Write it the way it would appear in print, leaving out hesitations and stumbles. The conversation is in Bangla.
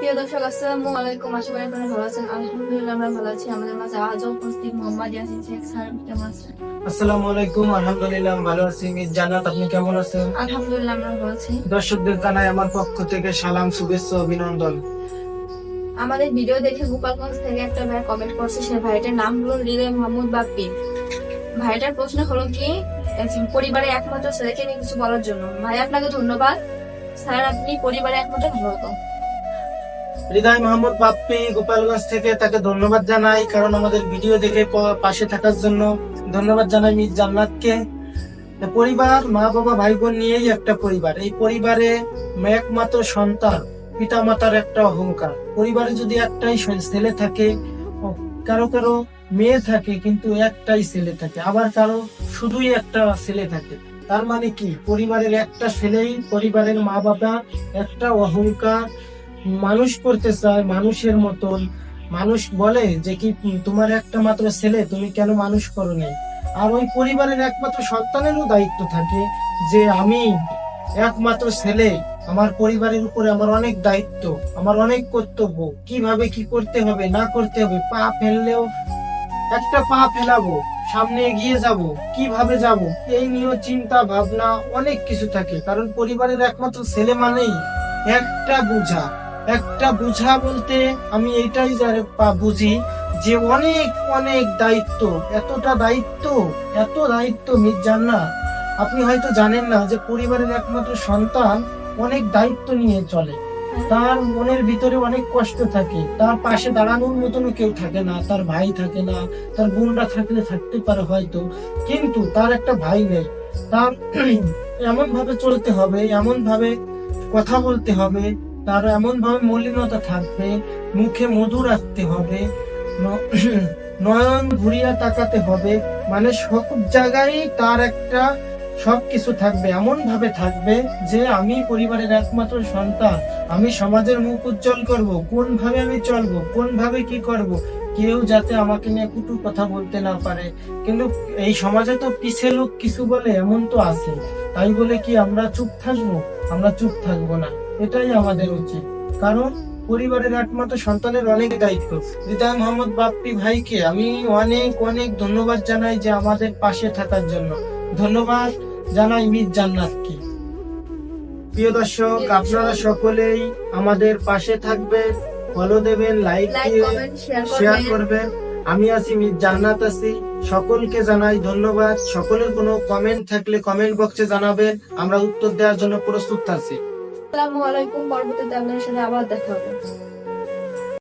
প্রিয় দর্শক, আসসালামু আলাইকুম। আশা করি আপনারা ভালো আছেন। আলহামদুলিল্লাহ আমরা ভালো আছি। আমাদের মাঝে আজও উপস্থিত মোহাম্মদ ইয়াসিন শেখ স্যার, কেমন আছেন? আসসালামু আলাইকুম। আলহামদুলিল্লাহ আমি ভালো আছি। মিস জান্নাত, আপনি কেমন আছেন? আলহামদুলিল্লাহ আমরা ভালো আছি। দর্শকদের জানাই আমার পক্ষ থেকে সালাম, শুভেচ্ছা, অভিনন্দন। আমাদের ভিডিও দেখে গোপালগঞ্জ থেকে একটা ভাই কমেন্ট করছে। সে ভাইটার নাম হলো হৃদয় মোহাম্মদ বাপ্পি। ভাইটার প্রশ্ন হলো কি, পরিবারে একমাত্র ছেলেকে নিয়ে কিছু বলার জন্য। ভাই আপনাকে ধন্যবাদ। স্যার, আপনি পরিবারে একমাত্র ভালো হতো। হৃদয় মোহাম্মদ বাপ্পি গোপালগঞ্জ থেকে, তাকে ধন্যবাদ জানাই কারণ আমাদের ভিডিও দেখে পাশে থাকার জন্য। ধন্যবাদ জানাই মিস জান্নাতকে। পরিবার, মা বাবা ভাই বোন নিয়েই একটা পরিবার। এই পরিবারে একমাত্র সন্তান, পিতা মাতার একটা অহংকার। পরিবারে যদি একটাই ছেলে থাকে, কারো কারো মেয়ে থাকে কিন্তু একটাই ছেলে থাকে, আবার কারো শুধুই একটা ছেলে থাকে। তার মানে কি, পরিবারের একটা ছেলেই পরিবারের মা বাবা একটা অহংকার মানুষ করতে চায় মানুষের মতন। মানুষ বলে যে কি তোমার একটা মাত্র ছেলে, তুমি কেন মানুষ করো নাই। আর ওই পরিবারের একমাত্র সন্তানেরও দায়িত্ব থাকে যে আমি একমাত্র ছেলে, আমার পরিবারের উপরে আমার অনেক দায়িত্ব, আমার অনেক কর্তব্য, কিভাবে কি করতে হবে না করতে হবে। পা ফেললেও একটা পা ফেলাবো, সামনে এগিয়ে যাব, কিভাবে যাব, এই নিয়ে চিন্তা ভাবনা অনেক কিছু থাকে। কারণ পরিবারের একমাত্র ছেলে মানেই একটা বোঝা। একটা বোঝা বলতে আমি এইটাই বুঝি যে অনেক অনেক দায়িত্ব। এতটা দায়িত্ব, এত দায়িত্ব মিস জান্নাত, আপনি হয়তো জানেন না যে পরিবারের একমাত্র সন্তান অনেক দায়িত্ব নিয়ে চলে। তার মনের ভিতরে অনেক কষ্ট থাকে, তার পাশে দাঁড়ানোর মতনও কেউ থাকে না, তার ভাই থাকে না, তার বোনরা থাকলে থাকতে পারে হয়তো, কিন্তু তার একটা ভাই নেই। তার এমন ভাবে চলতে হবে, এমন ভাবে কথা বলতে হবে, তার এমন ভাবে মলিনতা থাকবে, মুখে মধু রাখতে হবে, নয়ন ঘুরিয়া তাকাতে হবে, মানে সব জায়গায় তার একটা সবকিছু থাকবে, এমন ভাবে থাকবে যে আমি পরিবারের একমাত্র সন্তান, আমি সমাজের মুখ উজ্জ্বল করব, কোন ভাবে আমি চলবো, কোন ভাবে কি করব, কেউ যাতে আমাকে নিয়ে কুটু কথা বলতে না পারে। কিন্তু এই সমাজে তো পিছে লোক কিছু বলে, এমন তো আছে। তাই বলে কি আমরা চুপ থাকবো? আমরা চুপ থাকবো না, এটাই আমাদের উচিত। কারণ পরিবারের একমাত্র সন্তানের অনেক দায়িত্ব। হৃদয় মোহাম্মদ বাপ্পি ভাইকে আমি অনেক অনেক ধন্যবাদ জানাই যে আমাদের পাশে থাকার জন্য। ধন্যবাদ জানাই মিস জান্নাতকে। প্রিয় দর্শক, আপনারা সকলেই আমাদের পাশে থাকবেন, ফলো দেবেন, লাইক দিয়ে শেয়ার করবেন। আমি আছি, মিস জান্নাত আছি। সকলকে জানাই ধন্যবাদ। সকলের কোনো কমেন্ট থাকলে কমেন্ট বক্সে জানাবেন, আমরা উত্তর দেওয়ার জন্য প্রস্তুত আছি। আসসালামু আলাইকুম। পরবর্তীতে আপনার সাথে আবার দেখা হবে।